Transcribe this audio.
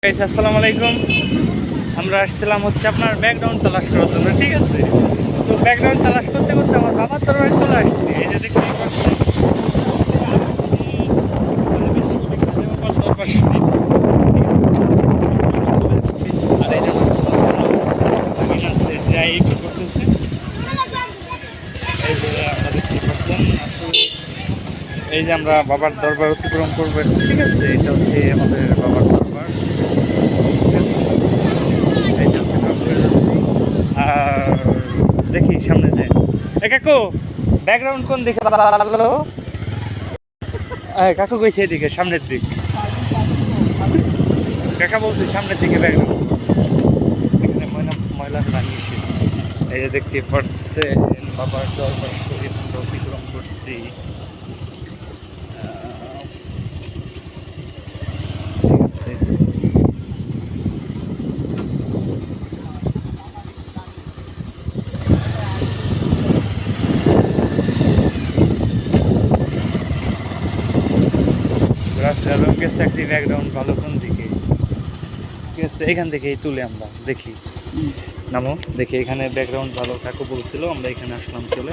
আসসালামু আলাইকুম। আমরা আসছিলাম হচ্ছে আপনার ব্যাকগ্রাউন্ড তালাশ করার জন্য, ঠিক আছে? তো ব্যাকগ্রাউন্ড তালাশ করতে করতে আমার বাবার দরবারে চলে আসছি। এই যে দেখতেই পাচ্ছেন, বাবার দরবার শুনি। আর এই যে আমার ছোট ভাগিন আছে, যা এই করতেছে। এই যে আপনারা দেখতেই পাচ্ছেন, আসলে এই যে আমরা বাবার দরবার অতিক্রম করবো এখন, ঠিক আছে? এটা হচ্ছে আমাদের বাবার দরবার। আর দেখি সামনে যে কাকু ব্যাকগ্রাউন্ড কোন দিকে ভালো? কাকু কইছে এদিকে, সামনের দিক। কাকা বলছে সামনের দিকে ব্যাকগ্রাউন্ড। এখানে ময়লা বানিয়েছে। এই যে দেখতে পাচ্ছেন বাবার দরবার শরীফ আমরা অতিক্রম করছি। ঠিক আছে, রাস্তা গেছে একটি ব্যাকগ্রাউন্ড ভালো কোন দিকে? ঠিক আছে, এখান থেকেই তুলে আমরা দেখি। নামো দেখি, এখানে ব্যাকগ্রাউন্ড ভালো কাকু বলছিল, আমরা এখানে আসলাম চলে।